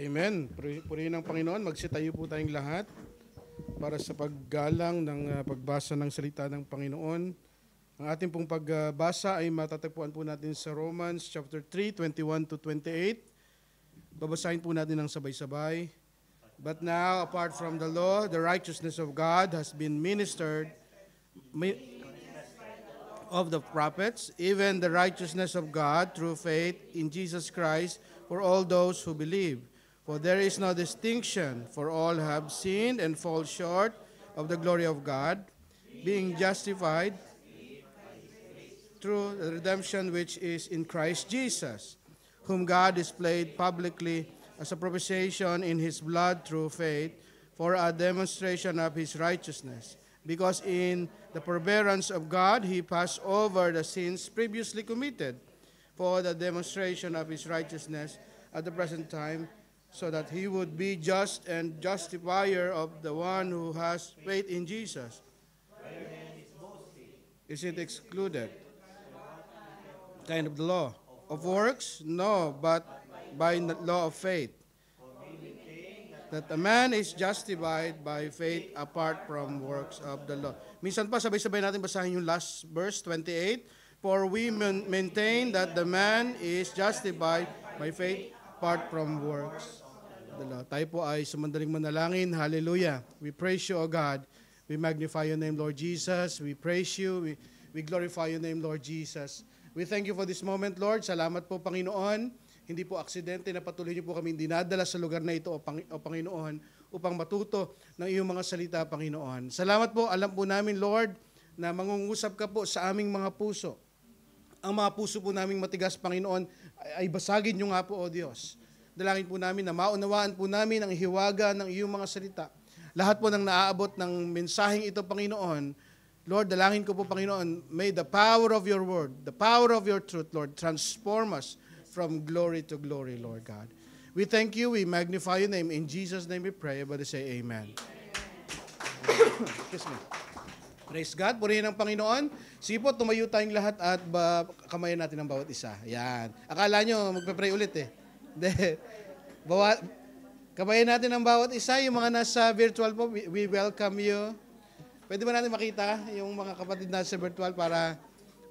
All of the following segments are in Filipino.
Amen. Purihin ng Panginoon. Magsitayo po tayong lahat para sa paggalang ng pagbasa ng salita ng Panginoon. Ang ating pong pagbasa ay matatagpuan po natin sa Romans chapter 3, 21 to 28. Babasahin po natin ng sabay-sabay. But now, apart from the law, the righteousness of God has been ministered of the prophets, even the righteousness of God through faith in Jesus Christ for all those who believe. For there is no distinction, for all have sinned and fall short of the glory of God, being justified through the redemption which is in Christ Jesus, whom God displayed publicly as a propitiation in his blood through faith, for a demonstration of his righteousness. Because in the forbearance of God, he passed over the sins previously committed, for the demonstration of his righteousness at the present time, so that he would be just and justifier of the one who has faith in Jesus. Is it excluded? Kind of the law. Of works? No, but by the law of faith. That a man is justified by faith apart from works of the law. Minsan pa, sabay-sabay natin basahin yung last verse, 28. For we maintain that the man is justified by faith apart from works. Tayo po ay sumandaling manalangin. Hallelujah. We praise you, O God. We magnify your name, Lord Jesus. We praise you. We glorify your name, Lord Jesus. We thank you for this moment, Lord. Salamat po, Panginoon. Hindi po aksidente na patuloy niyo po kami dinadala sa lugar na ito, O Panginoon, upang matuto ng iyong mga salita, Panginoon. Salamat po. Alam po namin, Lord, na mangungusap ka po sa aming mga puso. Ang mga puso po naming matigas, Panginoon, ay basagin niyo nga po, O Diyos. Dalangin po namin na maunawaan po namin ang hiwaga ng iyong mga salita. Lahat po ng naaabot ng mensaheng ito, Panginoon, Lord, dalangin ko po, Panginoon, may the power of your word, the power of your truth, Lord, transform us from glory to glory, Lord God. We thank you, we magnify your name. In Jesus' name we pray. Everybody say amen. Excuse me. Praise God, purihin ng Panginoon. Sige po, tumayo tayong lahat at kamayan natin ang bawat isa. Yan. Akala nyo, magpe-pray ulit eh. Kabayan natin ang bawat isa. Yung mga nasa virtual po, we welcome you. Pwede ba natin makita yung mga kapatid nasa virtual para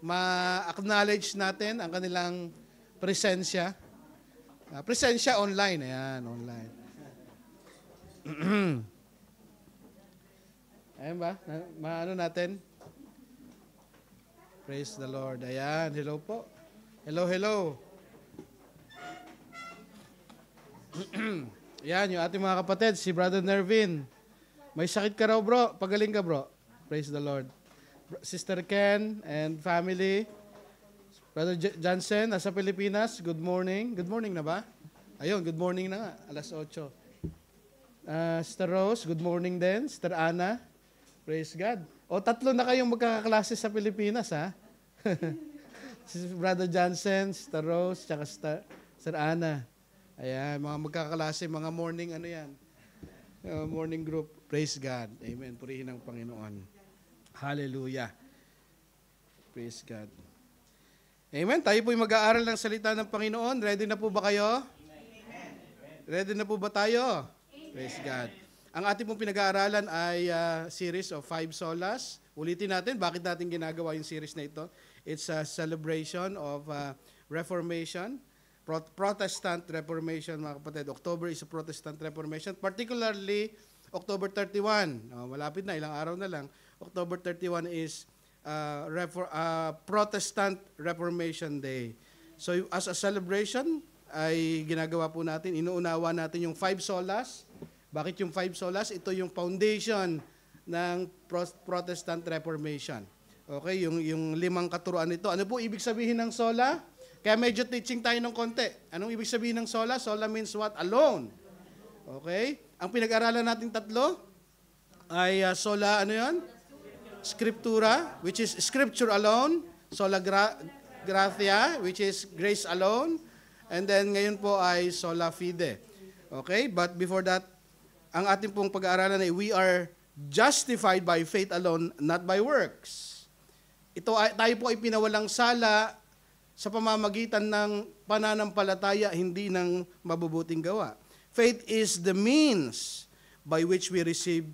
ma-acknowledge natin ang kanilang presensya? Presensya online. Ayan, online. Ayan ba? Maano natin? Praise the Lord. Ayan, hello po. Hello, hello. Yan, yung ating mga kapatid, si Brother Nervin. May sakit ka raw, bro. Pagaling ka, bro. Praise the Lord. Sister Ken and family. Brother Johnson, nasa Pilipinas. Good morning. Good morning na ba? Ayun, good morning na nga. Alas 8. Sister Rose, good morning din. Sister Ana. Praise God. O, 3 na kayong magkakaklase sa Pilipinas, ha? Si Brother Johnson, Sister Rose, tsaka Sister Ana. Ayan, mga magkakalase, mga morning, morning group. Praise God. Amen. Purihin ang Panginoon. Hallelujah. Praise God. Amen. Tayo po'y mag-aaral ng salita ng Panginoon. Ready na po ba kayo? Amen. Ready na po ba tayo? Amen. Praise God. Ang ating pong pinag-aaralan ay series of 5 solas. Ulitin natin, bakit natin ginagawa yung series na ito? It's a celebration of Reformation. Protestant Reformation, mga kapatid. October is a Protestant Reformation, particularly October 31. Malapit na, ilang araw na lang. October 31 is Protestant Reformation Day. So as a celebration, ay ginagawa po natin, inuunawa natin yung 5 solas. Bakit yung 5 solas? Ito yung foundation ng Protestant Reformation. Okay, yung 5 katuruan nito. Ano po ibig sabihin ng sola? Kaya medyo teaching tayo ng konti. Anong ibig sabihin ng sola? Sola means what? Alone. Okay? Ang pinag-aralan nating 3 ay sola, Scriptura, which is scripture alone. Sola gratia, which is grace alone. And then ngayon po ay sola fide. Okay? But before that, ang ating pong pag-aaralan ay we are justified by faith alone, not by works. Tayo po ay pinawalang sala sa pamamagitan ng pananampalataya, hindi ng mabubuting gawa. Faith is the means by which we receive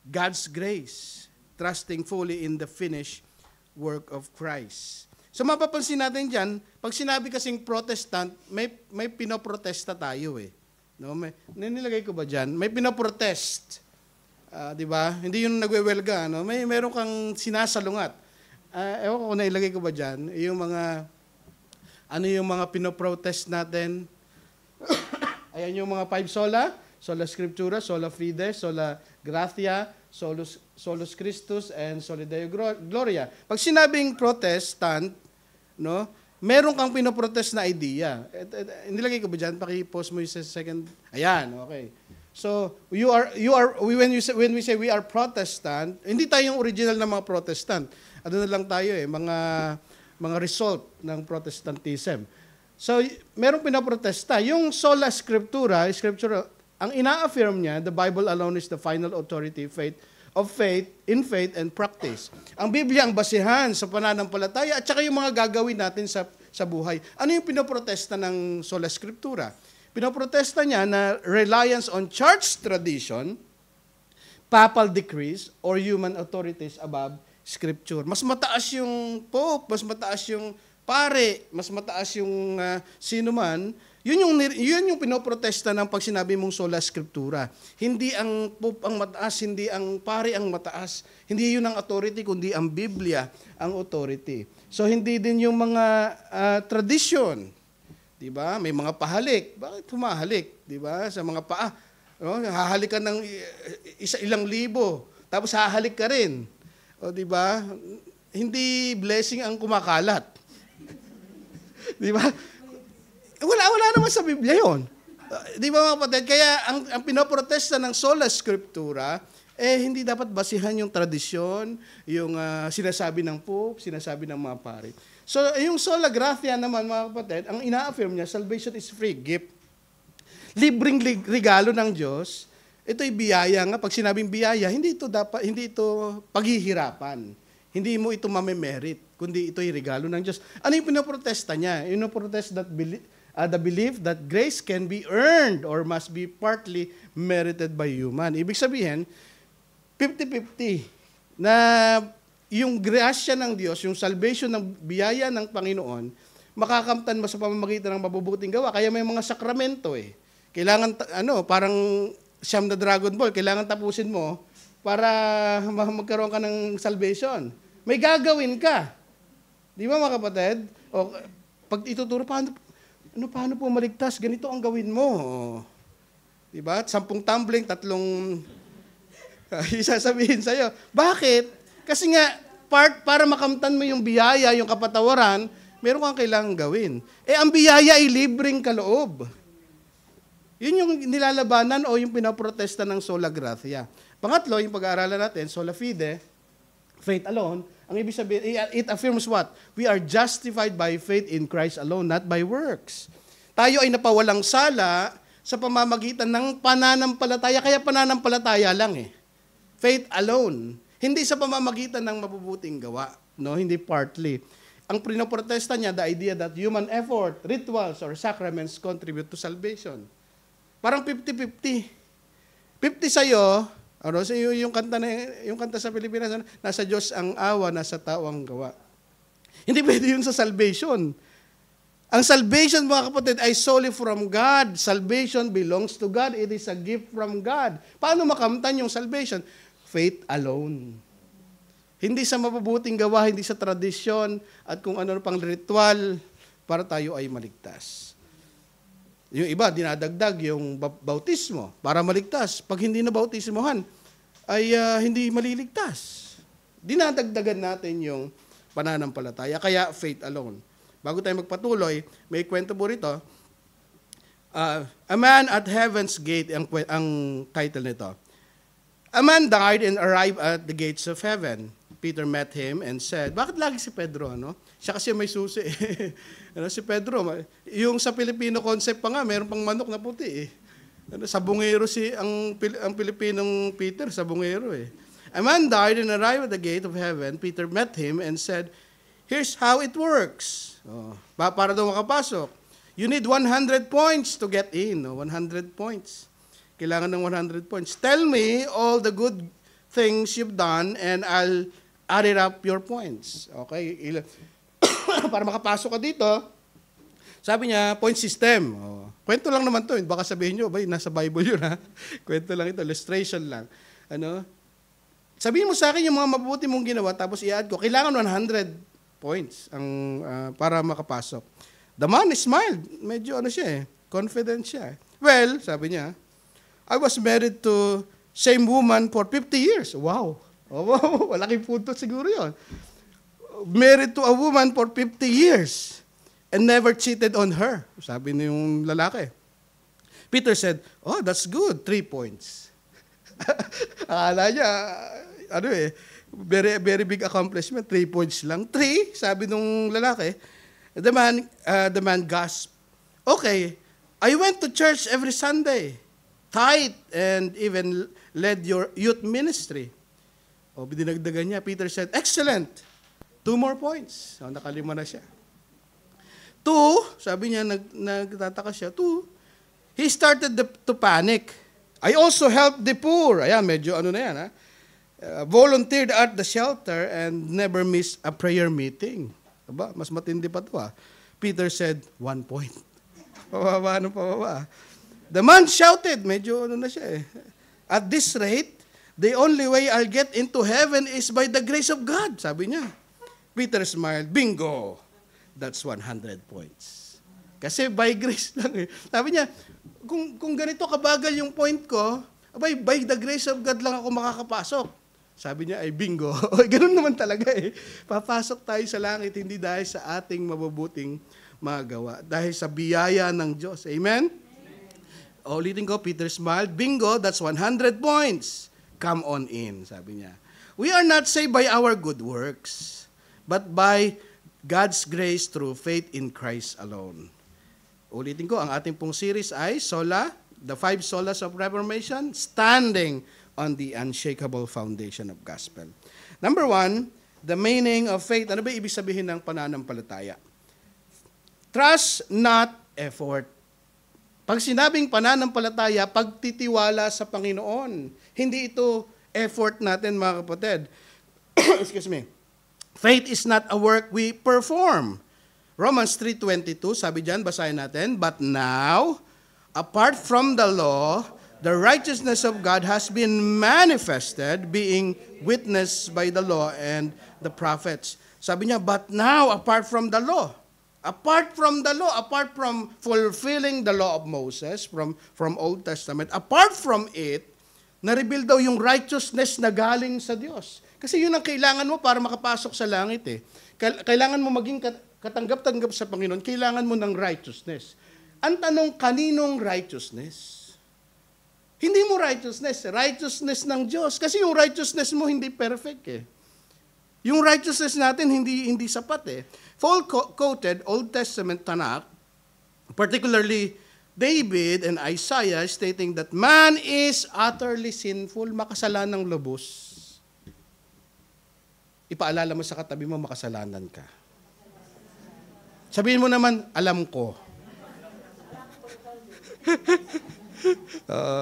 God's grace, trusting fully in the finished work of Christ. So mapapansin natin dyan, pag sinabi kasing Protestant, may pinoprotesta tayo eh. No, nilagay ko ba dyan? May pinoprotest. Di ba? Hindi yung nagwewelga. No? Meron kang sinasalungat. Ewan ko kung nailagay ko ba dyan. Yung mga pinoprotest natin. Ayan yung mga 5 sola. Sola Scriptura, Sola Fide, Sola Gratia, Solus Christus, and Soli Deo Gloria. Pag sinabing Protestant, no, meron kang pinoprotest na idea. Nilagay ko ba dyan? Paki-post mo yung second. Ayan, okay. So, when we say we are Protestant, hindi tayo yung original na mga Protestant. Ano na lang tayo mga result ng Protestantism. So, merong pinoprotesta. Yung Sola Scriptura, ang ina-affirm niya, the Bible alone is the final authority of faith, in faith and practice. Ang Biblia ang basihan sa pananampalataya at saka yung mga gagawin natin sa buhay. Ano yung pinoprotesta ng Sola Scriptura? Pinoprotesta niya na reliance on church tradition, papal decrees, or human authorities above Scripture. Mas mataas yung Pope, mas mataas yung pare, mas mataas yung sino man. Yun yung pinoprotesta ng pag sinabi mong Sola Scriptura. Hindi ang Pope ang mataas, hindi ang pare ang mataas. Hindi yun ang authority, kundi ang Biblia ang authority. So hindi din yung mga tradition. Diba? May mga pahalik. Bakit humahalik? Diba? Sa mga paa. No? Hahalik ka ng ilang libo. Tapos hahalik ka rin. O diba? Hindi blessing ang kumakalat. Diba? Wala naman sa Biblia yun. Di ba mga kapatid? Kaya ang pinoprotesta ng Sola Scriptura, hindi dapat basihan yung tradisyon, yung sinasabi ng Pope, sinasabi ng mga pare. So, yung Sola Gratia naman, mga kapatid, ang ina-affirm niya, salvation is free gift. Libreng regalo ng Diyos. Ito'y biyaya nga. Pag sinabing biyaya, hindi ito paghihirapan. Hindi mo ito mamemerit, kundi ito'y regalo ng Diyos. Ano yung pinoprotesta niya? Pinoprotest the belief that grace can be earned or must be partly merited by human. Ibig sabihin, 50-50 na yung grasya ng Diyos, yung salvation ng biyaya ng Panginoon, makakamtan mo sa pamamagitan ng mabubuting gawa. Kaya may mga sakramento eh. Kailangan, parang siyam na Dragon Ball, kailangan tapusin mo para magkaroon ka ng salvation. May gagawin ka. Di ba mga kapatid? O, pag ituturo, paano po maligtas? Ganito ang gawin mo. Di ba? 10 tumbling, 3 isasabihin sa'yo. Bakit? Kasi nga, para makamtan mo yung biyaya, yung kapatawaran, meron kang kailangang gawin. Ang biyaya ay libreng kaloob. Yun yung nilalabanan o yung pinaprotesta ng Sola Gratia. Pangatlo, yung pag-aaralan natin, Sola Fide, faith alone. Ang ibig sabihin, it affirms what? We are justified by faith in Christ alone, not by works. Tayo ay napawalang sala sa pamamagitan ng pananampalataya. Kaya pananampalataya lang eh. Faith alone. Hindi sa pamamagitan ng mabubuting gawa. No? Hindi partly. Ang pinoprotesta niya, the idea that human effort, rituals, or sacraments contribute to salvation. Parang 50-50. 50 sa'yo, yung kanta sa Pilipinas, nasa Diyos ang awa, nasa tao ang gawa. Hindi pwede yun sa salvation. Ang salvation, mga kapatid, ay solely from God. Salvation belongs to God. It is a gift from God. Paano makamtan yung salvation? Faith alone. Hindi sa mabubuting gawa, hindi sa tradisyon, at kung ano pang ritual, para tayo ay maligtas. Yung iba, dinadagdag yung bautismo para maligtas. Pag hindi na bautismohan, ay hindi maliligtas. Dinadagdagan natin yung pananampalataya. Kaya faith alone. Bago tayo magpatuloy, may kwento po rito. A Man at Heaven's Gate, ang title nito. A man died and arrived at the gates of heaven. Peter met him and said, bakit lagi si Pedro, ano? Siya kasi may susi. Si Pedro, yung sa Filipino concept pa nga, mayroon pang manok na puti eh. Sabungero ang Pilipinong Peter, sabungero eh. A man died and arrived at the gate of heaven. Peter met him and said, here's how it works. Para daw makapasok. You need 100 points to get in. No? 100 points. Kailangan ng 100 points. Tell me all the good things you've done and I'll add it up your points. Okay? Para makapasok ka dito, sabi niya, point system. Oh. Kwento lang naman to. Baka sabihin nyo, nasa Bible yun ha. Kwento lang ito, illustration lang. Ano? Sabihin mo sa akin yung mga mabuti mong ginawa, tapos i-add ko. Kailangan 100 points para makapasok. The man smiled. Medyo confident siya. Well, sabi niya, I was married to same woman for 50 years. Wow. Oh, wow. Malaking punto siguro yun. Married to a woman for 50 years and never cheated on her. Sabi niya yung lalaki. Peter said, oh, that's good. 3 points. Akala niya, very, very big accomplishment. 3 points lang. 3, sabi nung lalaki. The man gasped. Okay, I went to church every Sunday, tithe, and even led your youth ministry. O, dinagdagan niya. Peter said, excellent. 2 more points. O, nakalima na siya. 2, sabi niya, nagtataka siya. 2, he started to panic. I also helped the poor. Ayan, medyo na yan, ha? Volunteered at the shelter and never missed a prayer meeting. Aba, mas matindi pa ito, ha? Peter said, 1 point. Pababa. The man shouted, medyo na siya eh. At this rate, the only way I'll get into heaven is by the grace of God, sabi niya. Peter smiled, bingo, that's 100 points. Kasi by grace lang eh. Sabi niya, kung ganito kabagal yung point ko, by the grace of God lang ako makakapasok. Sabi niya ay bingo. Ganun naman talaga eh. Papasok tayo sa langit hindi dahil sa ating mabubuting magawa. Dahil sa biyaya ng Diyos. Amen? Ulitin ko, Peter smiled. Bingo, that's 100 points. Come on in, sabi niya. We are not saved by our good works, but by God's grace through faith in Christ alone. Ulitin ko, ang ating pong series ay Sola, the 5 Solas of Reformation, standing on the unshakable foundation of gospel. Number 1, the meaning of faith. Ano ba ibig sabihin ng pananampalataya? Trust, not effort. Pag sinabing pananampalataya, pagtitiwala sa Panginoon. Hindi ito effort natin, mga kapatid. Excuse me. Faith is not a work we perform. Romans 3:22, sabi dyan, basahin natin, but now, apart from the law, the righteousness of God has been manifested, being witnessed by the law and the prophets. Sabi niya, but now, apart from the law, apart from fulfilling the law of Moses, from Old Testament, apart from it, na-reveal daw yung righteousness na galing sa Diyos. Kasi yun ang kailangan mo para makapasok sa langit eh. Kailangan mo maging katanggap-tanggap sa Panginoon, kailangan mo ng righteousness. Ang tanong, kaninong righteousness? Hindi mo righteousness ng Diyos. Kasi yung righteousness mo hindi perfect eh. Yung righteousness natin hindi sapat eh. Paul quoted Old Testament Tanakh, particularly David and Isaiah, stating that man is utterly sinful, makasalanang lubos. Ipaalala mo sa katabi mo, makasalanan ka. Sabihin mo naman, alam ko.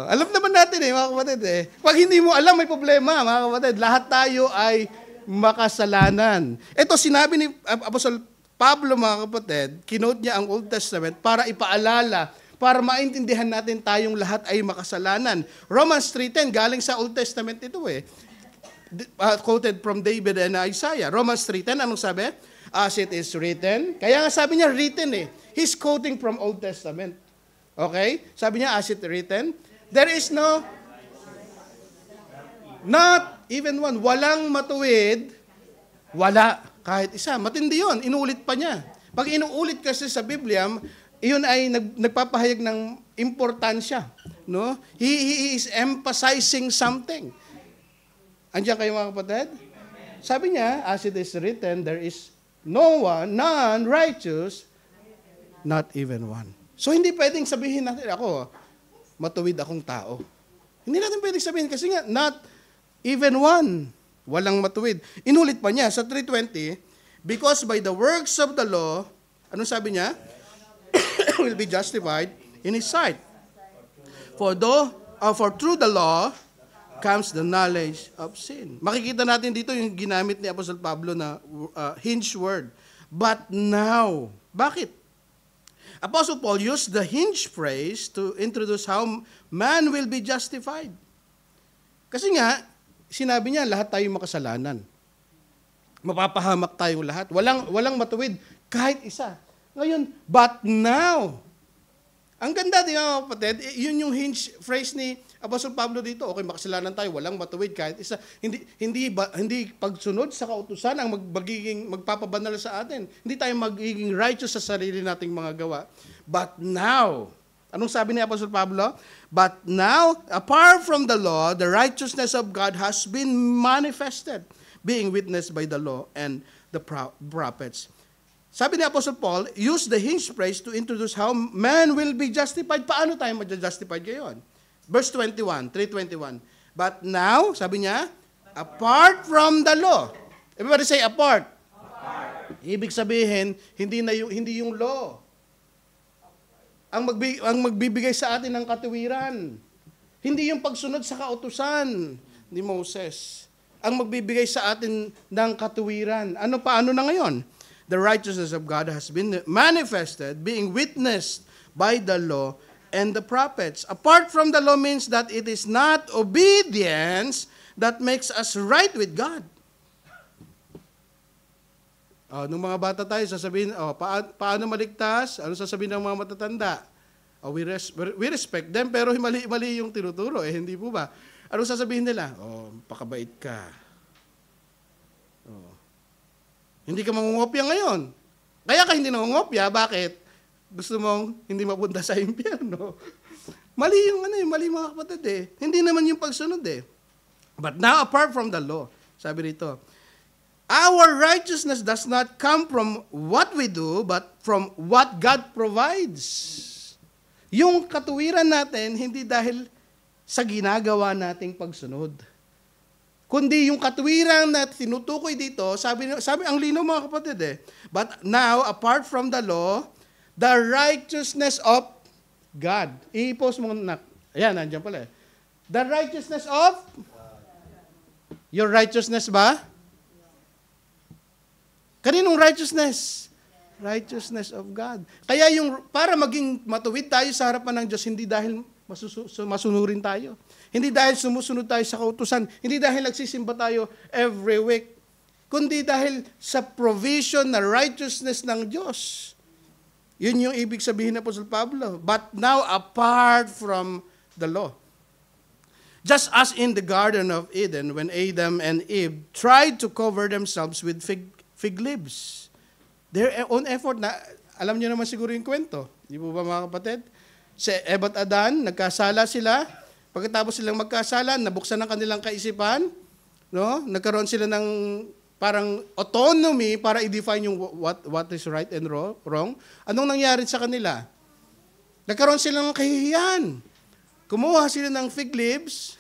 Alam naman natin mga kapatid eh. Pag hindi mo alam, may problema, mga kapatid. Lahat tayo ay makasalanan. Ito sinabi ni Apostol Pablo, mga kapatid, kinote niya ang Old Testament para ipaalala, para maintindihan natin tayong lahat ay makasalanan. Romans 3:10, galing sa Old Testament ito eh. Quoted from David and Isaiah. Romans 3:10, anong sabi? As it is written. Kaya nga sabi niya written eh. He's quoting from Old Testament. Okay? Sabi niya, as it written, there is no, not even one, walang matuwid, wala, kahit isa. Matindi yun, inuulit pa niya. Pag inuulit kasi sa Biblia, iyon ay nagpapahayag ng importansya. No? He is emphasizing something. Andiyan kayo mga kapatid? Sabi niya, as it is written, there is no one, none righteous, not even one. So, hindi pwedeng sabihin natin, ako, matuwid akong tao. Hindi natin pwedeng sabihin kasi nga, not even one. Walang matuwid. Inulit pa niya sa 3:20, because by the works of the law, anong sabi niya? will be justified in His sight. For through the law comes the knowledge of sin. Makikita natin dito yung ginamit ni Apostle Pablo na hinge word. But now. Bakit? Apostle Paul used the hinge phrase to introduce how man will be justified. Kasi nga, sinabi niya, lahat tayo makasalanan. Mapapahamak tayong lahat. Walang matuwid, kahit isa. Ngayon, but now. Ang ganda din mga kapatid, yun yung hinge phrase ni Apostle Pablo dito. Okay, makasalanan tayo, walang matuwid kahit isa. Hindi pagsunod sa kautusan ang magpapabanal sa atin. Hindi tayo magiging righteous sa sarili nating mga gawa. But now, anong sabi ni Apostle Pablo? But now, apart from the law, the righteousness of God has been manifested, being witnessed by the law and the prophets. Sabi ni Apostle Paul, use the hinge phrase to introduce how man will be justified. Paano tayo ma-justified ngayon? Verse 21, 3:21. But now, sabi niya, apart from the law. Everybody say apart. Apart. Ibig sabihin, hindi yung law ang magbibigay sa atin ng katuwiran. Hindi yung pagsunod sa kautusan ni Moses ang magbibigay sa atin ng katuwiran. Paano na ngayon? The righteousness of God has been manifested, being witnessed by the law and the prophets. Apart from the law means that it is not obedience that makes us right with God. Nung mga bata tayo, sasabihin, paano maligtas? Ano sasabihin ng mga matatanda? We respect them, pero mali yung tinuturo. Hindi po ba? Ano sasabihin nila? Pakabait ka. Hindi ka mangungopya ngayon. Kaya ka hindi nangungopya, bakit? Gusto mong hindi mapunta sa impyerno. Mali mga kapatid Hindi naman yung pagsunod But now, apart from the law, sabi rito, our righteousness does not come from what we do, but from what God provides. Yung katuwiran natin, hindi dahil sa ginagawa nating pagsunod. Kundi yung katuwiran na tinutukoy dito, sabi ang linaw mga kapatid But now, apart from the law, the righteousness of God. I-post mo na. Ayan, nandiyan pala The righteousness of? Your righteousness ba? Kaninong righteousness? Righteousness of God. Kaya para maging matuwid tayo sa harapan ng Diyos, hindi dahil masunurin tayo. Hindi dahil sumusunod tayo sa kautusan. Hindi dahil nagsisimba tayo every week. Kundi dahil sa provision na righteousness ng Diyos. Yun yung ibig sabihin ng Apostle Pablo. But now, apart from the law. Just as in the Garden of Eden, when Adam and Eve tried to cover themselves with fig leaves. Their own effort na, alam niyo naman siguro yung kwento. Di po ba mga kapatid? Si Eva at Adan, nagkasala sila. Pagkatapos silang magkasala, nabuksan ang kanilang kaisipan. Nagkaroon sila ng parang autonomy para i-define yung what is right and wrong. Anong nangyari sa kanila? Nagkaroon sila ng kahihiyan. Kumuha sila ng fig leaves.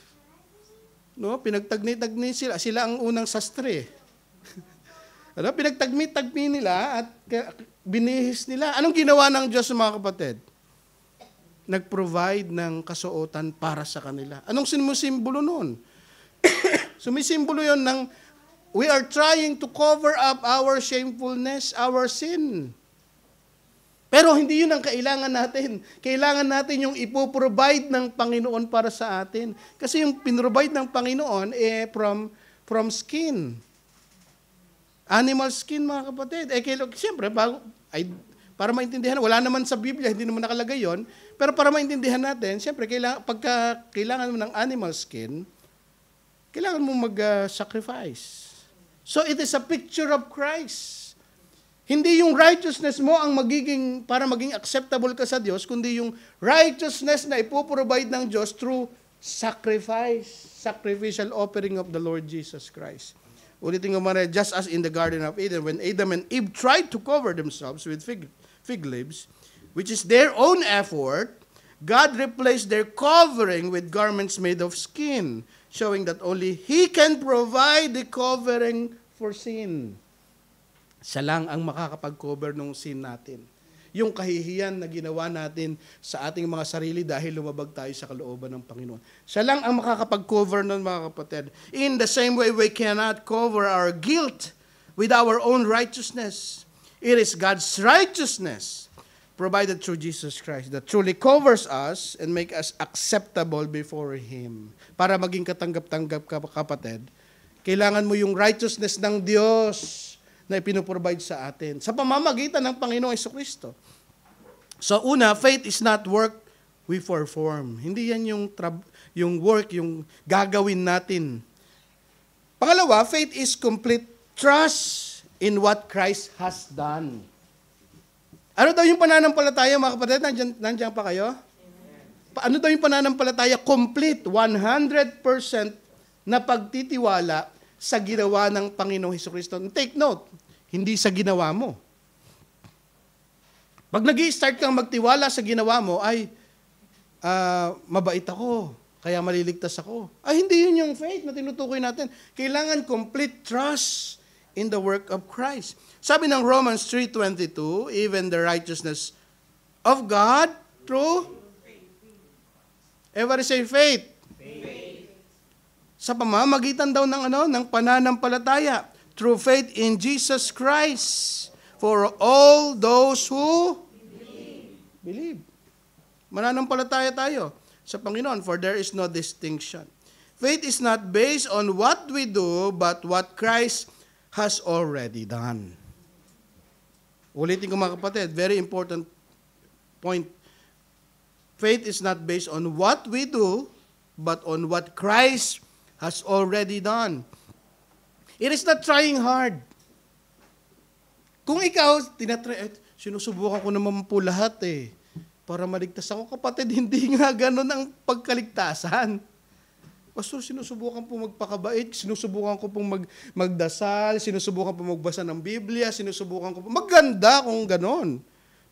Pinagtagni-tagni sila. Sila ang unang sastre. Pinagtagmi-tagmi nila at binihis nila. Anong ginawa ng Diyos mga kapatid? Nag-provide ng kasuotan para sa kanila. Anong sumisimbolo nun? Sumisimbolo yon ng we are trying to cover up our shamefulness, our sin. Pero hindi yun ang kailangan natin. Kailangan natin yung ipoprovide ng Panginoon para sa atin. Kasi yung pinrovide ng Panginoon from skin. Animal skin, mga kapatid. Siyempre, para maintindihan, wala naman sa Biblia, hindi naman nakalagay yon. Pero para maintindihan natin, siyempre, pagka kailangan mo ng animal skin, kailangan mo mag-sacrifice. So it is a picture of Christ. Hindi yung righteousness mo ang para maging acceptable ka sa Diyos, kundi yung righteousness na ipoprovide ng Diyos through sacrificial offering of the Lord Jesus Christ. Ulitin ko muna, just as in the Garden of Eden, when Adam and Eve tried to cover themselves with fig leaves, which is their own effort, God replaced their covering with garments made of skin, showing that only He can provide the covering for sin. Siya lang ang makakapag-cover ng sin natin. yung kahihiyan na ginawa natin sa ating mga sarili dahil lumabag tayo sa kalooban ng Panginoon. Siya lang ang makakapag-cover nun, mga kapatid. In the same way, we cannot cover our guilt with our own righteousness. It is God's righteousness provided through Jesus Christ that truly covers us and make us acceptable before Him. Para maging katanggap-tanggap ka, kapatid, kailangan mo yung righteousness ng Diyos na ipinoprovide sa atin sa pamamagitan ng Panginoong Jesucristo. So una, faith is not work we perform. Hindi yan yung work, yung gagawin natin. Pangalawa, faith is complete trust in what Christ has done. Ano daw yung pananampalataya, mga kapatid? Nandiyan pa kayo? Ano daw yung pananampalataya? Complete, 100% na pagtitiwala sa ginawa ng Panginoong Jesucristo. Take note, hindi sa ginawa mo. Pag nag-i-start kang magtiwala sa ginawa mo, ay, mabait ako, kaya maliligtas ako. Ay, hindi yun yung faith na tinutukoy natin. Kailangan complete trust in the work of Christ. Sabi ng Romans 3:22, even the righteousness of God through, everybody say faith. Sa pamamagitan daw ng pananampalataya, through faith in Jesus Christ, for all those who believe. Mananampalataya tayo sa Panginoon, for there is no distinction. Faith is not based on what we do, but what Christ has already done. Ulitin ko, mga kapatid, very important point. Faith is not based on what we do, but on what Christ has already done. It is not trying hard. Kung ikaw, sinusubukan ko naman po lahat para maligtas ako. Kapatid, hindi nga ganun ang pagkaligtasan. Pastor, sinusubukan po magpakabait, sinusubukan ko pong magdasal, sinusubukan po magbasa ng Biblia, sinusubukan ko po, maganda kung ganon.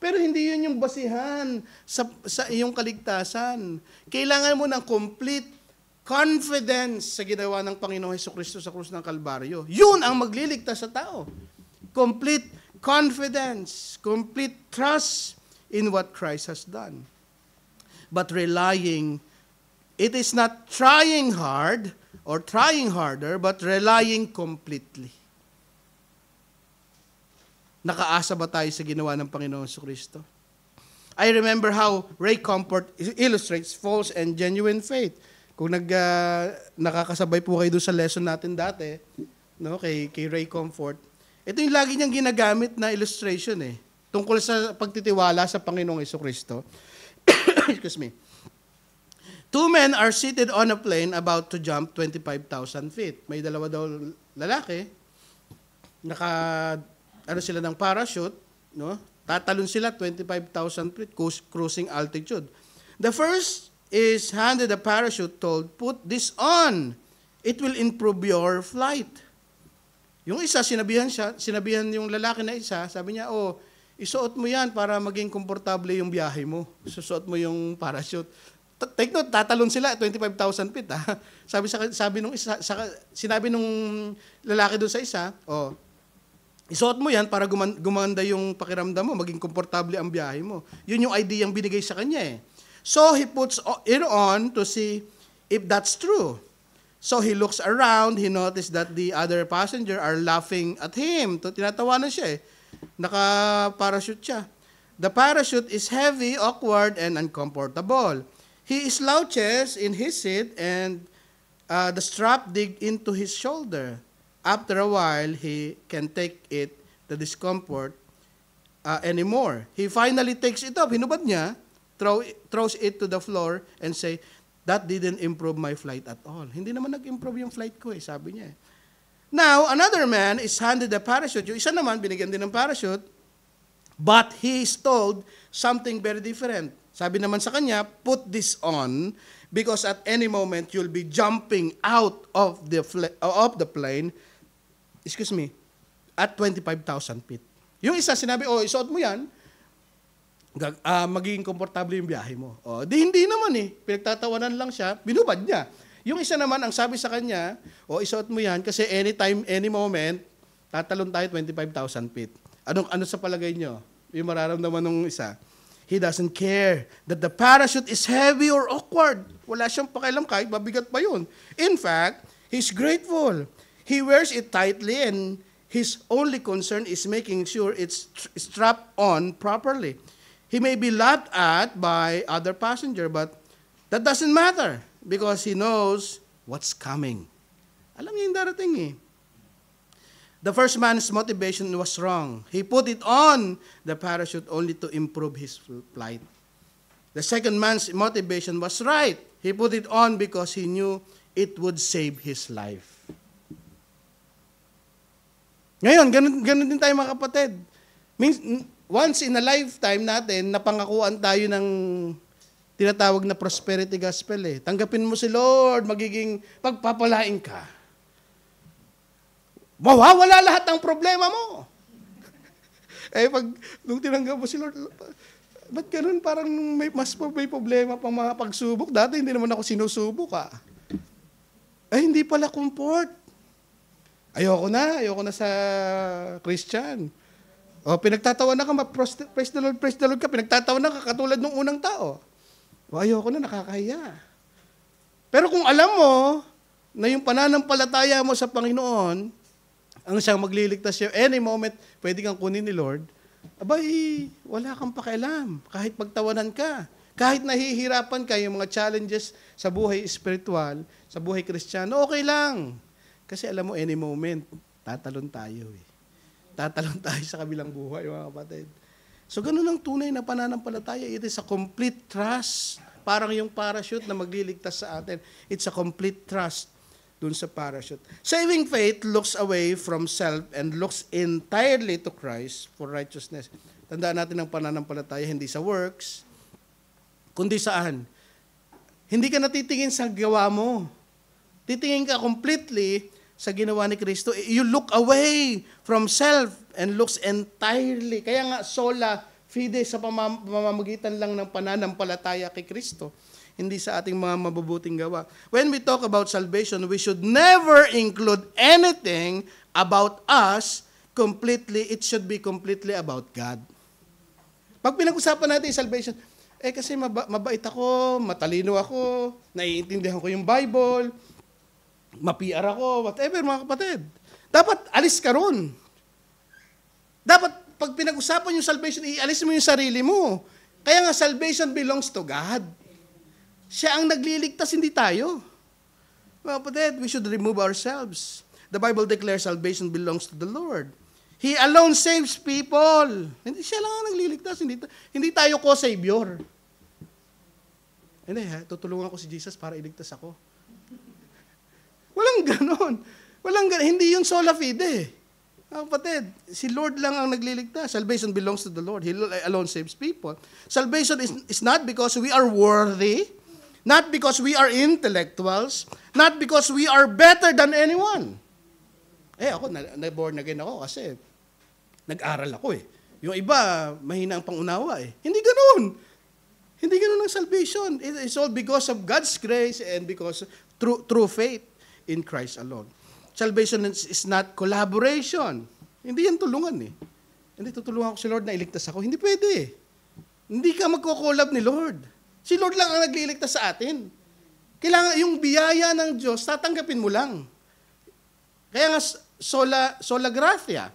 Pero hindi yun yung basihan sa iyong kaligtasan. Kailangan mo ng complete confidence sa ginawa ng Panginoong Jesucristo sa krus ng Kalbaryo. Yun ang magliligtas sa tao. Complete confidence, complete trust in what Christ has done. But it is not trying hard or trying harder, but relying completely. Nakaasa ba tayo sa ginawa ng Panginoong Jesucristo? I remember how Ray Comfort illustrates false and genuine faith. Kung nakakasabay po kayo doon sa lesson natin dati, no, kay Ray Comfort, ito yung lagi niyang ginagamit na illustration tungkol sa pagtitiwala sa Panginoong Jesucristo. Excuse me. Two men are seated on a plane about to jump 25,000 feet. May dalawa daw lalaki, sila ng parachute, no? Tatalon sila 25,000 feet, cruising altitude. The first is handed a parachute, told, put this on. It will improve your flight. Yung isa, sinabihan yung lalaki na isa, sabi niya, isuot mo yan para maging komportable yung biyahe mo. Susuot mo yung parachute. Take note, tatalon sila 25,000 feet. Sinabi nung lalaki doon sa isa, isuot mo yan para gumanda yung pakiramdam mo, maging komportable ang biyahe mo. Yun yung idea yung binigay sa kanya So he puts it on to see if that's true. So he looks around, he noticed that the other passenger are laughing at him. Tinatawanan siya Naka-parachute siya. The parachute is heavy, awkward, and uncomfortable. He slouches in his seat and the strap dig into his shoulder. After a while, he can take the discomfort anymore. He finally takes it up. Hinubad niya, throws it to the floor and say, that didn't improve my flight at all. Hindi naman nag-improve yung flight ko sabi niya. Now, another man is handed a parachute. Yung isa naman, binigyan din ng parachute, but he is told something very different. Sabi naman sa kanya, put this on because at any moment you'll be jumping out of the plane, at 25,000 feet. Yung isa sinabi, isuot mo yan, magiging komportable yung biyahe mo. Hindi naman pinagtatawanan lang siya, binubad niya. Yung isa naman, ang sabi sa kanya, isuot mo yan kasi anytime, any moment, tatalon tayo 25,000 feet. Ano sa palagay nyo? yung mararamdaman ng isa. He doesn't care that the parachute is heavy or awkward. Wala siyang pakialam kahit mabigat pa yun. In fact, he's grateful. He wears it tightly and his only concern is making sure it's strapped on properly. He may be laughed at by other passenger, but that doesn't matter because he knows what's coming. Alam niya yung darating eh. The first man's motivation was wrong. He put it on the parachute only to improve his flight. The second man's motivation was right. He put it on because he knew it would save his life. Ngayon, ganun din tayo mga kapatid. Once in a lifetime natin, napangakuan tayo ng tinatawag na prosperity gospel eh. Tanggapin mo si Lord, magiging pagpapalain ka. Mawawala lahat ng problema mo. Nung tinanggap mo si Lord, ba't ganun? Parang may problema pang mga pagsubok. Dati hindi naman ako sinusubok hindi pala comfort. Ayoko na sa Christian. Pinagtatawa na ka, praise the Lord ka, pinagtatawa na ka katulad ng unang tao. Ayoko na, nakakahiya. Pero kung alam mo na yung pananampalataya mo sa Panginoon, ang siyang magliligtas siya, any moment, pwede kang kunin ni Lord, wala kang pakialam. Kahit magtawanan ka, kahit nahihirapan ka, yung mga challenges sa buhay espiritual, sa buhay Kristiyano, okay lang. Kasi alam mo, any moment, tatalon tayo eh. Tatalon tayo sa kabilang buhay, mga kapatid. So, ganun ang tunay na pananampalataya. It is a complete trust. Parang yung parachute na magliligtas sa atin. It's a complete trust dun sa parachute. Saving faith looks away from self and looks entirely to Christ for righteousness. Tandaan natin ang pananampalataya, hindi sa works, kundi saan? Hindi ka natitingin sa gawa mo. Titingin ka completely sa ginawa ni Kristo. You look away from self and looks entirely. Kaya nga, sola fide sa pamamagitan lang ng pananampalataya kay Kristo. Hindi sa ating mga mabubuting gawa. When we talk about salvation, we should never include anything about us completely. It should be completely about God. Pag pinag-usapan natin yung salvation, kasi mabait ako, matalino ako, naiintindihan ko yung Bible, ma-PR ako, whatever mga kapatid. Dapat alis ka ron. Dapat pag pinag-usapan yung salvation, ialis mo yung sarili mo. Kaya nga salvation belongs to God. Siya ang nagliligtas, hindi tayo. Mga kapatid, we should remove ourselves. The Bible declares salvation belongs to the Lord. He alone saves people. Hindi siya lang ang nagliligtas. Hindi tayo co-savior. Tutulungan ko si Jesus para iligtas ako. Walang ganon. Hindi yun sola fide. Mga kapatid, si Lord lang ang nagliligtas. Salvation belongs to the Lord. He alone saves people. Salvation is not because we are worthy, not because we are intellectuals, not because we are better than anyone. Ako, na-born again ako kasi nag-aral ako eh. Yung iba, mahina ang pangunawa eh. Hindi ganoon. Hindi ganoon ang salvation. It is all because of God's grace and because through faith in Christ alone. Salvation is not collaboration. Hindi yan tulungan eh. Hindi tutulungan ko si Lord na iligtas ako. Hindi pwede. Hindi ka magko-collab ni Lord. Si Lord lang ang nagliligtas sa atin. Kailangan yung biyaya ng Diyos, tatanggapin mo lang. Kaya nga, sola gratia.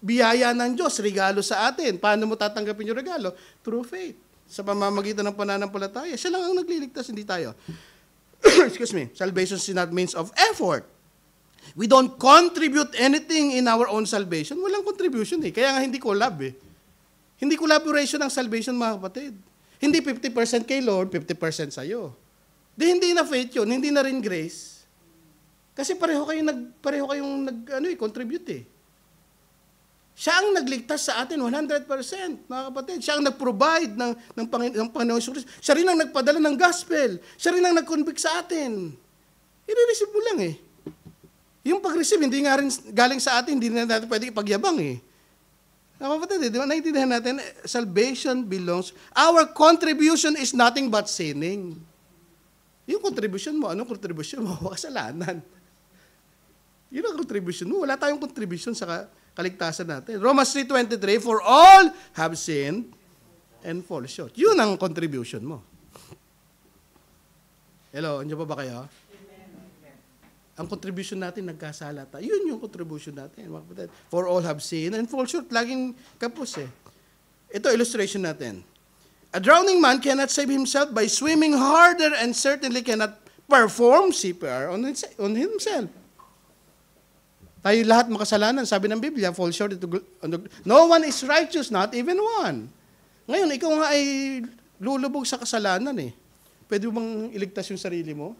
Biyaya ng Diyos, regalo sa atin. Paano mo tatanggapin yung regalo? Through faith. Sa pamamagitan ng pananampalataya. Siya lang ang nagliligtas, hindi tayo. Excuse me. Salvation is not means of effort. We don't contribute anything in our own salvation. Walang contribution eh. Kaya nga hindi collab eh. Hindi collaboration ang salvation, mga kapatid. Hindi 50% kay Lord, 50% sa'yo. Hindi na faith yun, hindi na rin grace. Kasi pareho kayong contribute eh. Siya ang nagligtas sa atin 100%, mga kapatid. Siya ang nag-provide ng Panginoon Kristo. Siya rin ang nagpadala ng gospel. Siya rin ang nag-convict sa atin. I-receive mo lang eh. Yung pag-receive, hindi nga rin galing sa atin, hindi na natin pwede ipagyabang eh. Mga kapatid, di ba? Naintindihan natin, salvation belongs, our contribution is nothing but sinning. Yung contribution mo, anong contribution mo? Kasalanan. Yun ang contribution mo. Wala tayong contribution sa kaligtasan natin. Romans 3:23, for all have sinned and fall short. Yun ang contribution mo. Hello, andiyan pa ba kayo? Ang contribution natin, nagkasala tayo. Yun yung contribution natin. Mga kapatid. For all have sinned and fall short. Laging kapos eh. Ito, illustration natin. A drowning man cannot save himself by swimming harder and certainly cannot perform CPR on himself. Tayo lahat makasalanan. Sabi ng Biblia, fall short. No one is righteous, not even one. Ngayon, ikaw nga ay lulubog sa kasalanan eh. Pwede mo bang iligtas yung sarili mo?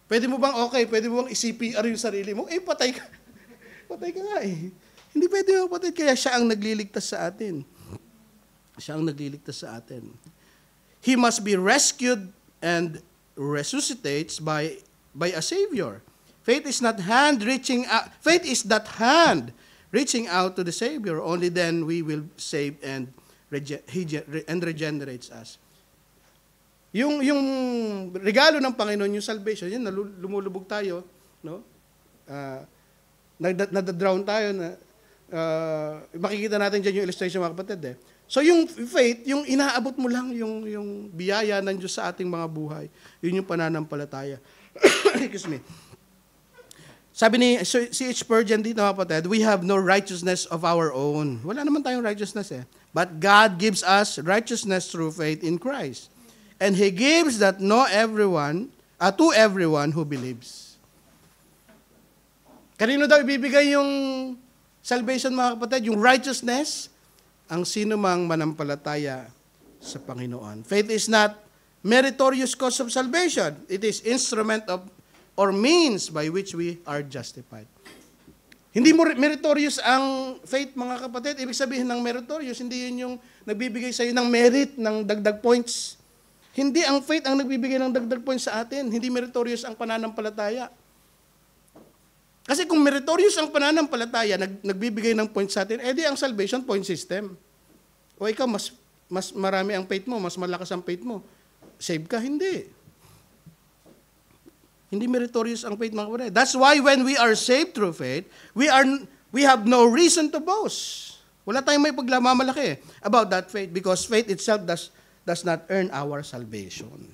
Pwede mo bang pwede mo bang i-CPR yung sarili mo? Patay ka. Patay ka nga eh. Hindi pwede mo patay. Kaya siya ang nagliligtas sa atin. Siya ang nagliligtas sa atin. He must be rescued and resuscitates by a Savior. Faith is that hand reaching out to the Savior. Only then we will save and regenerates us. Yung regalo ng Panginoon, yung salvation, yun, lumulubog tayo, no? Nadadrown tayo, makikita natin dyan yung illustration, mga kapatid, eh. So yung faith, yung inaabot mo lang, yung biyaya ng Diyos sa ating mga buhay, yun yung pananampalataya. Excuse me. Sabi ni C.H. Spurgeon dito, mga kapatid, we have no righteousness of our own. Wala naman tayong righteousness eh. But God gives us righteousness through faith in Christ. And He gives that to everyone who believes. Kanino daw ibibigay yung salvation, mga kapatid? Yung righteousness? Ang sino mang manampalataya sa Panginoon. Faith is not meritorious cause of salvation. It is instrument of or means by which we are justified. Hindi mo meritorious ang faith, mga kapatid. Ibig sabihin ng meritorious, hindi yun yung nagbibigay sa iyo ng merit, ng dagdag points. Hindi ang faith ang nagbibigay ng dagdag points sa atin. Hindi meritorious ang pananampalataya. Kasi kung meritorious ang pananampalataya, nagbibigay ng points sa atin, edi ang salvation point system. O ikaw, mas marami ang faith mo, mas malakas ang faith mo. Save ka? Hindi. Hindi meritorious ang faith, mga kapatid. That's why when we are saved through faith, we have no reason to boast. Wala tayong may pagmamalaki about that faith because faith itself does not earn our salvation.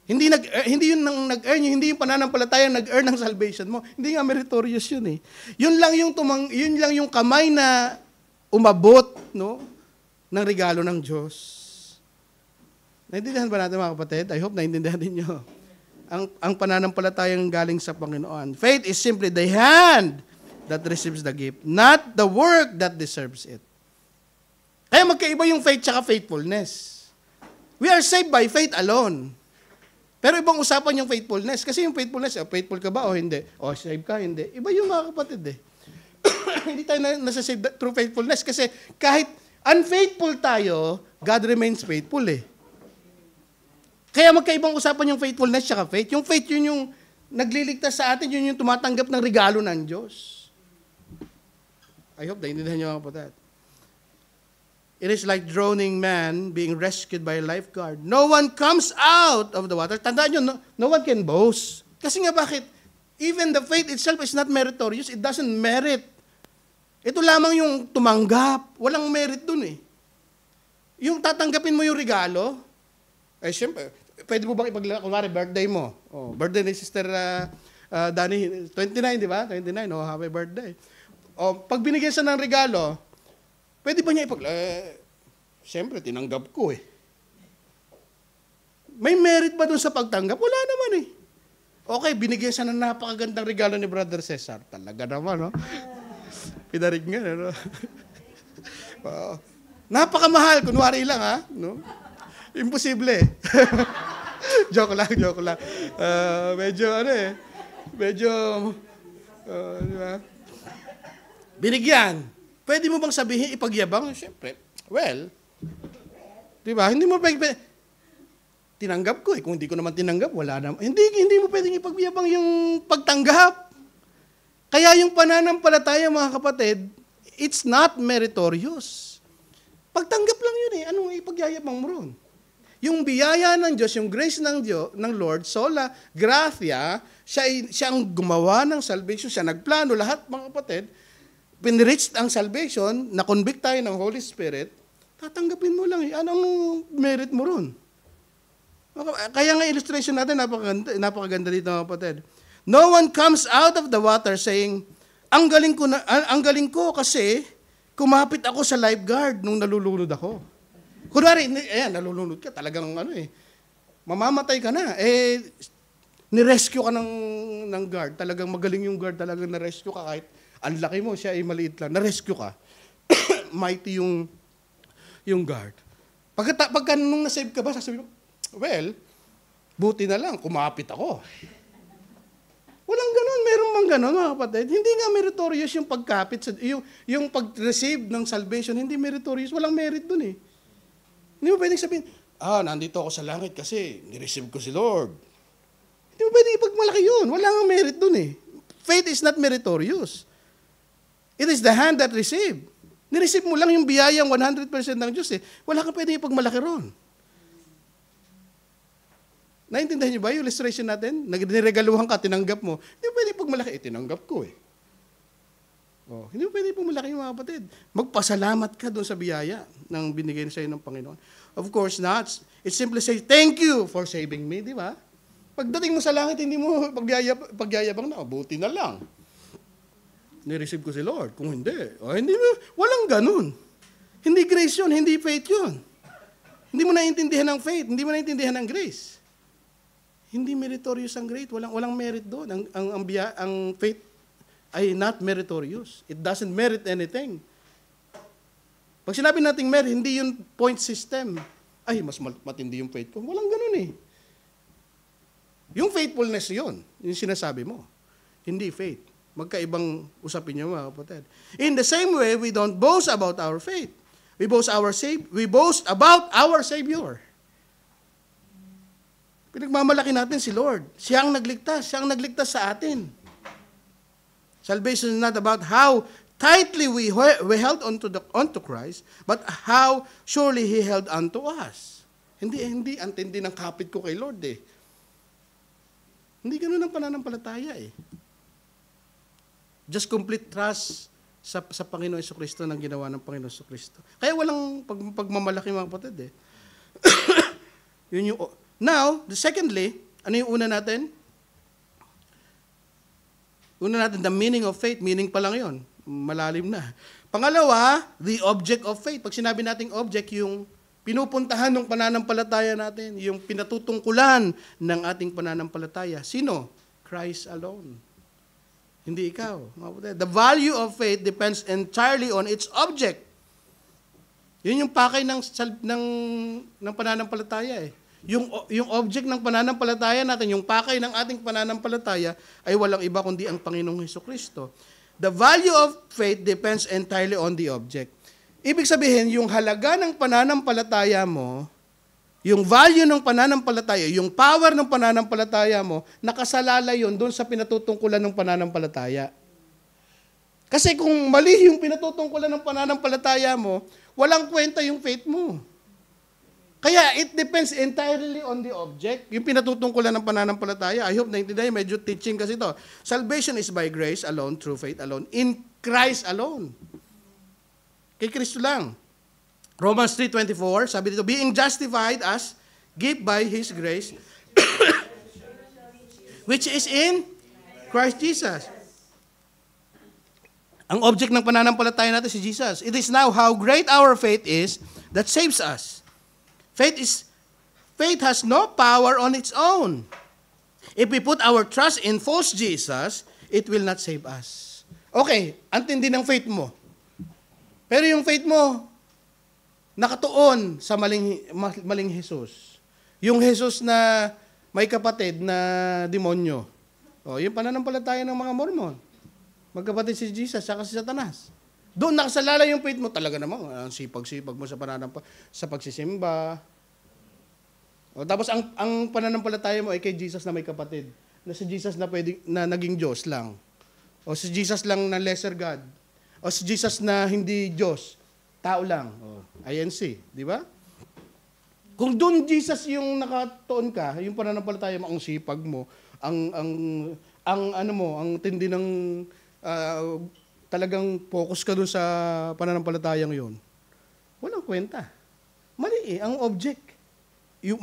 Hindi yun nag-earn, hindi yung pananampalataya nag-earn ng salvation mo. Hindi nga meritorious yun eh. Yun lang yung kamay na umabot, no, ng regalo ng Diyos. Naintindihan ba natin, mga kapatid? I hope naintindihan din nyo. Ang pananampalatayang galing sa Panginoon. Faith is simply the hand that receives the gift, not the work that deserves it. Kaya magkaiba yung faith tsaka faithfulness. We are saved by faith alone. Pero ibang usapan yung faithfulness. Kasi yung faithfulness, faithful ka ba o hindi? O saved ka, hindi. Iba yung, mga kapatid eh. Hindi tayo nasa-save through faithfulness. Kasi kahit unfaithful tayo, God remains faithful eh. Kaya magkaibang usapan yung faithfulness tsaka faith. Yung faith, yun yung nagliligtas sa atin, yun yung tumatanggap ng regalo ng Diyos. I hope naintindihan niyo, mga kapatid. It is like drowning man being rescued by a lifeguard. No one comes out of the water. Tandaan nyo, no one can boast. Kasi nga bakit? Even the faith itself is not meritorious. It doesn't merit. Ito lamang yung tumanggap. Walang merit dun eh. Yung tatanggapin mo yung regalo, siyempre, pwede mo bang kunwari birthday mo? Birthday ni Sister Dani, 29, di ba? 29, happy birthday. Pag binigyan siya ng regalo, pwede ba niya siyempre, tinanggap ko eh. May merit ba dun sa pagtanggap? Wala naman eh. Okay, binigyan siya ng napakagandang regalo ni Brother Cesar. Talaga naman, no? Pinarig nga, no? Napakamahal, kunwari lang, ha? No? Imposible. joke lang. Medyo, di ba? Binigyan. Pwede mo bang sabihin, ipagyabang? Siyempre, well, di ba? Hindi mo tinanggap ko eh. Kung hindi ko naman tinanggap, wala naman. Hindi mo pwedeng ipagyabang yung pagtanggap. Kaya yung pananampalataya, mga kapatid, it's not meritorious. Pagtanggap lang yun eh. Anong ipagyayabang mo ron? Yung biyaya ng Diyos, yung grace ng Diyos, ng Lord, sola gratia, siya ang gumawa ng salvation, siya nagplano lahat, mga kapatid, pinreach ang salvation, na-convict tayo ng Holy Spirit, tatanggapin mo lang. Anong merit mo ron? Kaya nga illustration natin, napakaganda dito, mga kapatid. No one comes out of the water saying, ang galing ko kasi kumapit ako sa lifeguard nung nalulunod ako. Kunwari, nalulunod ka, talagang mamamatay ka na. Nirescue ka ng guard. Talagang magaling yung guard, talagang narescue ka kahit ang laki mo, siya ay maliit lang. Narescue ka. Mighty yung guard. Pagka nung nasave ka ba, sasabihin mo, well, buti na lang, kumapit ako. Walang ganun. Meron mang ganun, mga kapatid. Hindi nga meritorious yung pagkapit, yung pag-receive ng salvation, hindi meritorious. Walang merit dun eh. Hindi mo pwedeng sabihin, nandito ako sa langit kasi nireceive ko si Lord. Hindi mo pwedeng ipagmalaki yun. Wala nga merit dun eh. Faith is not meritorious. It is the hand that receive. Nireceive mo lang yung biyayang 100% ng Diyos eh. Wala kang pwedeng ipagmalaki ron. Naintindihan niyo ba yung illustration natin? Niregaluhan ka, tinanggap mo. Hindi mo pwede pagmalaki. Tinanggap ko eh. Hindi mo pwede pagmalaki mga kapatid. Magpasalamat ka doon sa biyaya ng binigay sa iyo ng Panginoon. Of course not. It simply say, thank you for saving me, di ba? Pagdating mo sa langit, hindi mo pagyayabang na, buti na lang. Nireceive ko si Lord. Kung hindi mo, walang ganun. Hindi grace yun, hindi faith yun. Hindi mo naintindihan ng faith, hindi mo naintindihan ng grace. Hindi meritorious ang grace. Walang merit doon. Ang faith ay not meritorious. It doesn't merit anything. Pag sinabi nating merit, hindi yun point system. Ay, mas matindi yung faith ko. Walang ganun eh. Yung faithfulness yun, yung sinasabi mo. Hindi faith. Magkaibang usapin niyo, mga kapatid. In the same way, we don't boast about our faith. We boast about our Savior. Pinagmamalaki natin si Lord. Siya ang nagligtas sa atin. Salvation is not about how tightly we held onto Christ, but how surely He held onto us. Hindi antindi ng kapit ko kay Lord eh. Hindi ganun ang pananampalataya eh. Just complete trust sa Panginoon Jesucristo ng ginawa ng Panginoon Jesucristo. Kaya walang pagmamalaki mga kapatid eh. Yun yung... Now, secondly, ano yung una natin? Una natin, the meaning of faith. Meaning pa lang yun. Malalim na. Pangalawa, the object of faith. Pag sinabi nating object, yung pinupuntahan ng pananampalataya natin, yung pinatutungkulan ng ating pananampalataya. Sino? Christ alone. Hindi ikaw. The value of faith depends entirely on its object. Yun yung pakay ng pananampalataya eh. Yung object ng pananampalataya natin, yung pakay ng ating pananampalataya ay walang iba kundi ang Panginoong Jesucristo. The value of faith depends entirely on the object. Ibig sabihin, yung halaga ng pananampalataya mo, yung value ng pananampalataya, yung power ng pananampalataya mo, nakasalalay yun doon sa pinatutungkulan ng pananampalataya. Kasi kung mali yung pinatutungkulan ng pananampalataya mo, walang kwenta yung faith mo. Kaya it depends entirely on the object. Yung pinatutungkulan ng pananampalataya, I hope naintindihan, medyo teaching kasi ito. Salvation is by grace alone, through faith alone, in Christ alone. Kay Kristo lang. Romans 3:24, sabi dito, being justified as gift by His grace, which is in Christ Jesus. Ang object ng pananampalataya natin si Jesus. It is now how great our faith is that saves us. Faith has no power on its own. If we put our trust in false Jesus, it will not save us. Okay, antindi ng faith mo. Pero yung faith mo, nakatuon sa maling Jesus. Yung Jesus na may kapatid na demonyo. Yung pananampalataya ng mga Mormon. Magkapatid si Jesus, saka si Satanas. Doon nakasalala yung faith mo talaga naman. Ang sipag-sipag mo sa pagsisimba. Tapos ang pananampalataya mo ay kay Jesus na may kapatid. Na si Jesus na naging Diyos lang. O si Jesus lang na lesser God. O si Jesus na hindi Diyos. Tao lang. INC, di ba? Kung doon Jesus yung nakatuon ka, yung pananampalataya mo, ang sipag mo, ang tindi ng talagang focus ka doon sa pananampalatayang yon. Walang kwenta. Mali ang object.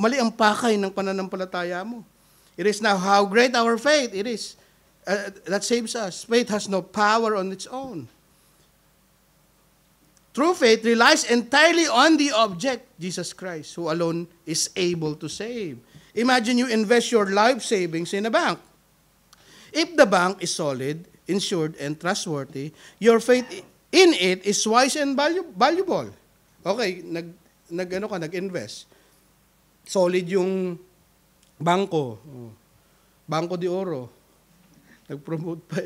Mali ang pakay ng pananampalataya mo. It is now how great our faith it is. That saves us. Faith has no power on its own. True faith relies entirely on the object, Jesus Christ, who alone is able to save. Imagine you invest your life savings in a bank. If the bank is solid, insured, and trustworthy, your faith in it is wise and valuable. Okay, nag-invest. Solid yung bangko. Banco de Oro. Nag-promote pa,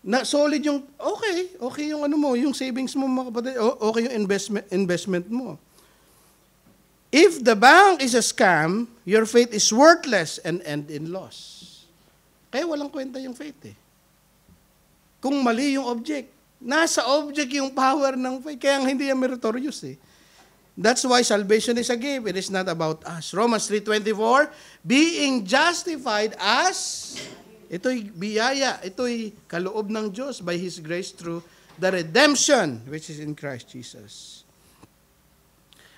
na solid yung, okay yung yung savings mo, mga kapatid, okay yung investment mo. If the bank is a scam, your faith is worthless and end in loss. Kaya walang kwenta yung faith Kung mali yung object, nasa object yung power ng faith, kaya hindi yan meritorious That's why salvation is a gift. It is not about us. Romans 3:24, being justified as, ito'y biyaya, ito'y kaloob ng Diyos by His grace through the redemption which is in Christ Jesus.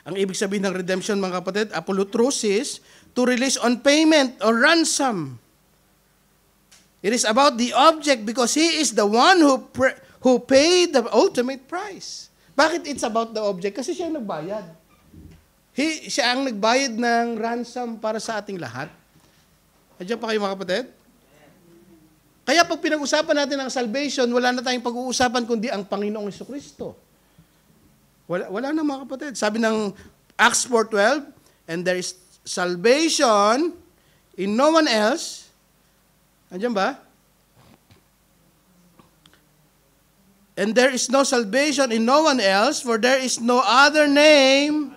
Ang ibig sabihin ng redemption, mga kapatid, apolutrosis, to release on payment or ransom. It is about the object because He is the one who paid the ultimate price. Bakit it's about the object? Kasi siya ang nagbayad. Siya ang nagbayad ng ransom para sa ating lahat. Andiyan pa kayo, mga kapatid? Kaya pag pinag-usapan natin ang salvation, wala na tayong pag-uusapan kundi ang Panginoong Jesucristo. Wala na, mga kapatid. Sabi ng Acts 4:12, and there is salvation in no one else. Andiyan ba? And there is no salvation in no one else, for there is no other name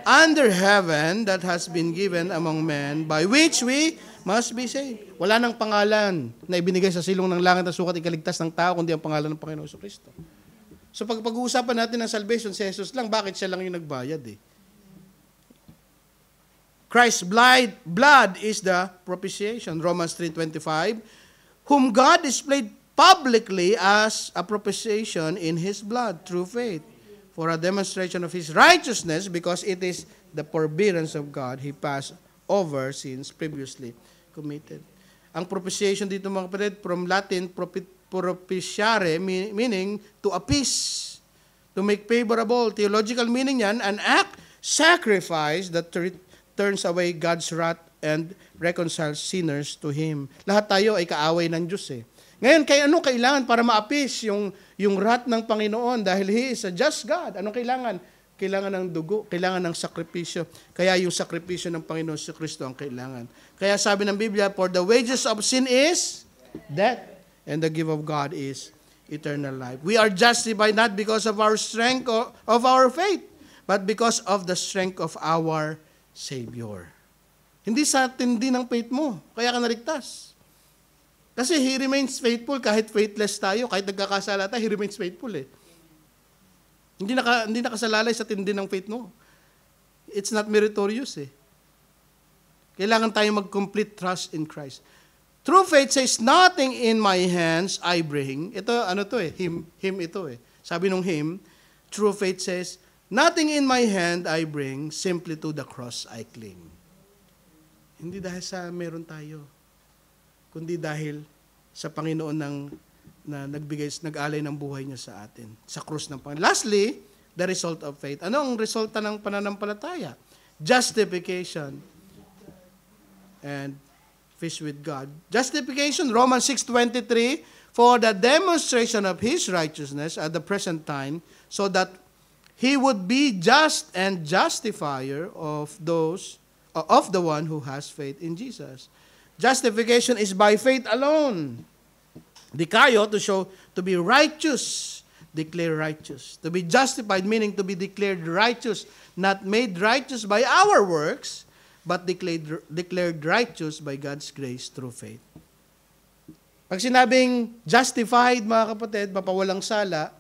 under heaven that has been given among men by which we must be saved. Wala nang pangalan na ibinigay sa silong ng langit na sukat ikaligtas ng tao, kundi ang pangalan ng Panginoong Jesucristo. So pag-uusapan natin ng salvation, si Jesus lang, bakit siya lang yung nagbayad Christ's blood is the propitiation. Romans 3:25, whom God displayed publicly as a propitiation in His blood through faith, for a demonstration of His righteousness, because it is the forbearance of God, He passed over sins previously committed. Ang propitiation dito, mga kapatid, from Latin, propitiare, meaning to appease, to make favorable. Theological meaning yan, an act, sacrifice that turns away God's wrath and reconciles sinners to Him. Lahat tayo ay kaaway ng Diyos Ngayon, ano kailangan para ma-appease yung wrath ng Panginoon dahil He is a just God? Anong kailangan? Kailangan ng dugo, kailangan ng sakripisyo. Kaya yung sakripisyo ng Panginoon si Kristo ang kailangan. Kaya sabi ng Biblia, for the wages of sin is death, and the gift of God is eternal life. We are justified not because of our strength or of our faith, but because of the strength of our Savior. Hindi sa tindi ng faith mo, kaya ka naligtas. Kasi He remains faithful kahit faithless tayo, kahit nagkakasala tayo, He remains faithful Hindi nakasalalay sa tindi ng faith mo. It's not meritorious Kailangan tayo mag-complete trust in Christ. True faith says, nothing in my hands I bring. Ito, hymn ito Sabi nung hymn, true faith says, nothing in my hand I bring, simply to the cross I cling. Hindi dahil sa meron tayo, kundi dahil sa Panginoon na nag-alay ng buhay niya sa atin, sa krus ng Panginoon. Lastly, the result of faith. Ano ang resulta ng pananampalataya? Justification and peace with God. Justification, Romans 6:23, for the demonstration of His righteousness at the present time, so that He would be just and justifier of the one who has faith in Jesus. Justification is by faith alone. Dikayo, to be righteous, declare righteous. To be justified, meaning to be declared righteous, not made righteous by our works, but declared righteous by God's grace through faith. Pag sinabing justified, mga kapatid, mapawalang sala,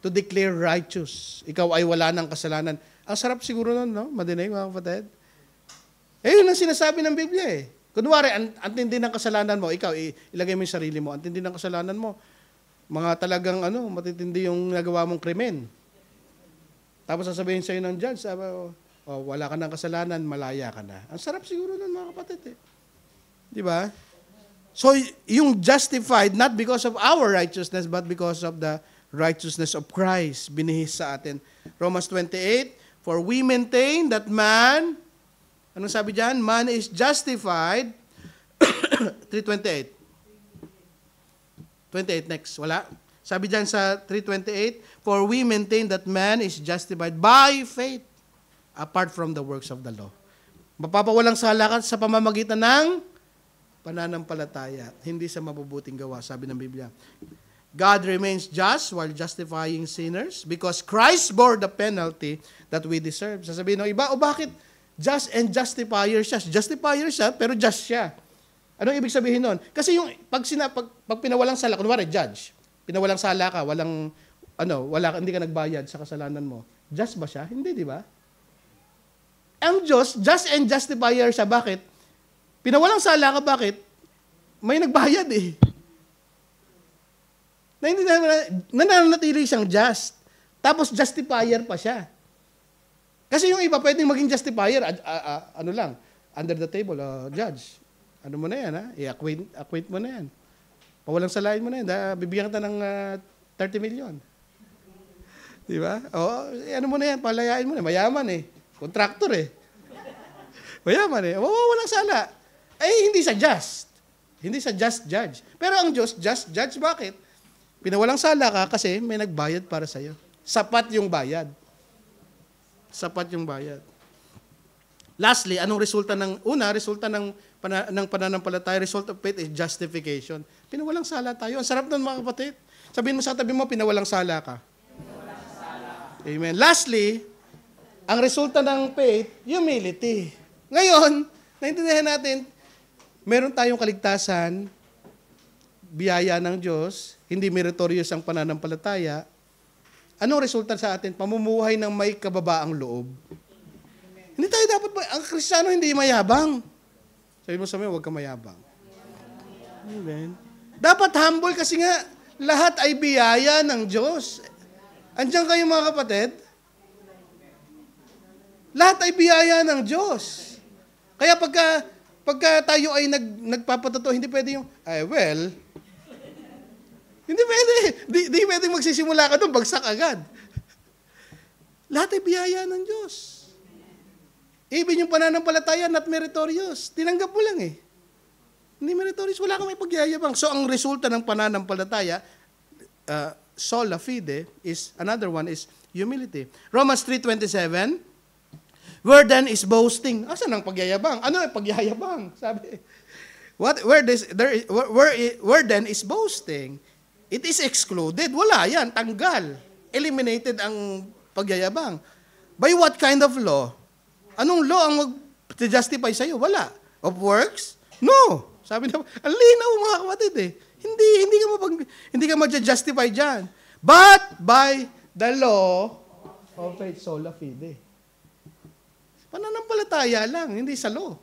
to declare righteous. Ikaw ay wala ng kasalanan. Ang sarap siguro nun, no? Madinig, mga kapatid. Yun ang sinasabi ng Biblia eh. Kunwari, ang tindi ng kasalanan mo, ikaw, ilagay mo yung sarili mo, ang tindi ng kasalanan mo, mga talagang, matitindi yung nagawa mong krimen. Tapos sasabihin sa'yo ng judge, wala ka ng kasalanan, malaya ka na. Ang sarap siguro nun, mga kapatid eh. Di ba? So, yung justified, not because of our righteousness, but because of the righteousness of Christ, binihis sa atin. Romans 28, for we maintain that man, anong sabi dyan? Man is justified, 3:28. 28 next, wala. Sabi dyan sa 3:28, for we maintain that man is justified by faith, apart from the works of the law. Mapapawalang sala ka sa pamamagitan ng pananampalataya, hindi sa mabubuting gawa, sabi ng Biblia. God remains just while justifying sinners because Christ bore the penalty that we deserve. Sasabihin ng iba, bakit just and justifier siya? Justifier siya, pero just siya. Anong ibig sabihin nun? Kasi yung pag pinawalang sala, kunwari judge, pinawalang sala ka, hindi ka nagbayad sa kasalanan mo. Just ba siya? Hindi, di ba? Ang Diyos, just and justifier siya. Bakit? Pinawalang sala ka, bakit? May nagbayad eh. Nananatili siyang just. Tapos justifier pa siya. Kasi yung iba pwedeng maging justifier, under the table, judge. Ano mo na yan, ha? I-acquaint mo na yan. Pawalang salain mo na yan. Bibigyan kita ng 30 million. Di ba? Ano mo na yan, palayain mo na. Mayaman eh. Contractor eh. Mayaman eh. Walang sala. Hindi sa just. Hindi sa just judge. Pero ang Diyos, just judge, bakit? Pinawalang sala ka kasi may nagbayad para sa'yo. Sapat yung bayad. Sapat yung bayad. Lastly, anong resulta ng pananampalataya, result of faith is justification. Pinawalang sala tayo. Ang sarap nun, mga kapatid. Sabihin mo sa tabi mo, pinawalang sala ka. Pinawalang sala. Amen. Lastly, ang resulta ng faith, humility. Ngayon, naintindihan natin, meron tayong kaligtasan, biyaya ng Diyos, hindi meritorious ang pananampalataya. Anong resulta sa atin? Pamumuhay ng may kababaang loob. Hindi tayo dapat, ang Kristiyano hindi mayabang. Sabi mo sa mga, huwag ka mayabang. Amen. Dapat humble kasi nga, lahat ay biyaya ng Diyos. Andiyan kayo mga kapatid? Lahat ay biyaya ng Diyos. Kaya pagka tayo ay nagpapatotoo, hindi pwede yung, hindi pwede. Di pwede magsisimula ka doon, bagsak agad. Lahat ay biyaya ng Diyos. Even yung pananampalataya, not meritorious. Tinanggap mo lang eh. Hindi meritorious, wala kang may pagyayabang. So ang resulta ng pananampalataya, sola fide, another one is humility. Romans 3:27, where then is boasting? Asan ang pagyayabang? Ano ang pagyayabang? Sabi, where then is boasting? It is excluded. Wala yan. Tanggal. Eliminated ang pagyayabang. By what kind of law? Anong law ang mag-justify sa'yo? Wala. Of works? No. Sabi na, ang linaw mga kapatid eh. Hindi ka mag-justify dyan. But by the law of faith, sola fide. Pananampalataya lang, hindi sa law.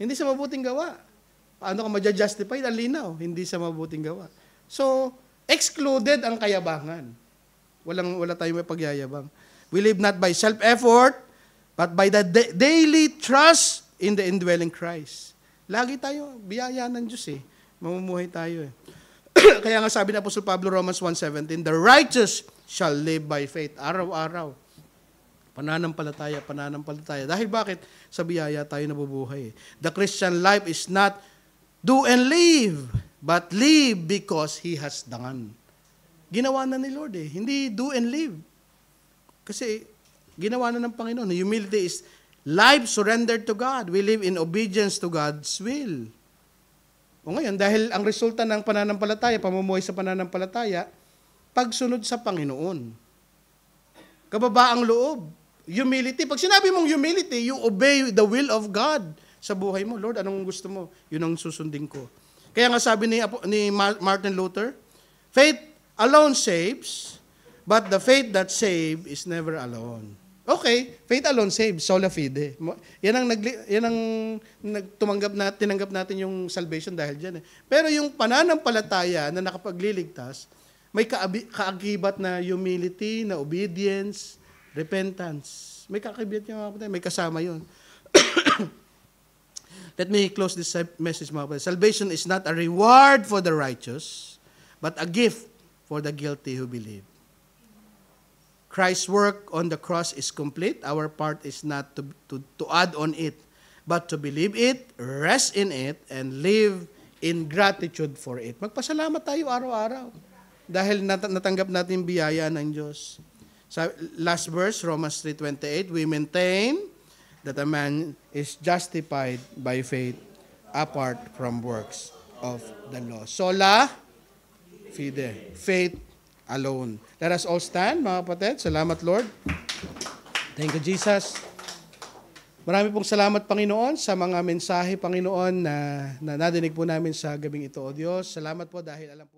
Hindi sa mabuting gawa. Paano ka mag-justify? Ang linaw, hindi sa mabuting gawa. So, excluded ang kayabangan. Wala tayong may pagyayabang. We live not by self-effort, but by the daily trust in the indwelling Christ. Lagi tayo, biyaya ng Diyos eh. Mamumuhay tayo eh. Kaya nga sabi ng Apostol Pablo, Romans 1:17, the righteous shall live by faith. Araw-araw. Pananampalataya. Dahil bakit? Sa biyaya tayo nabubuhay. The Christian life is not do and live, but live because He has done. Ginawa na ni Lord eh. Hindi do and live. Kasi ginawa na ng Panginoon. Humility is life surrendered to God. We live in obedience to God's will. O ngayon, dahil ang resulta ng pananampalataya, pamumuhay sa pananampalataya, pagsunod sa Panginoon. Kababaang loob. Humility. Pag sinabi mong humility, you obey the will of God sa buhay mo. Lord, anong gusto mo? Yun ang susundin ko. Kaya nga sabi ni Martin Luther, faith alone saves, but the faith that saves is never alone. Okay, faith alone saves, sola fide. Yan ang tinanggap natin yung salvation dahil diyan eh. Pero yung pananampalataya na nakapagliligtas, may kaagibat na humility, na obedience, repentance. May kaagibat yung mga kapatid, may kasama 'yon. Let me close this message, mga kapatid. Salvation is not a reward for the righteous, but a gift for the guilty who believe. Christ's work on the cross is complete. Our part is not to add on it, but to believe it, rest in it, and live in gratitude for it. Magpasalamat tayo araw-araw dahil natanggap natin biyaya ng Diyos. Sa last verse, Romans 3:28, we maintain that a man is justified by faith apart from works of the law. Sola fide, faith alone. Let us all stand, mga kapatid. Salamat, Lord. Thank you, Jesus. Marami pong salamat, Panginoon, sa mga mensahe, Panginoon, na nadinig po namin sa gabing ito, O Diyos. Salamat po dahil alam po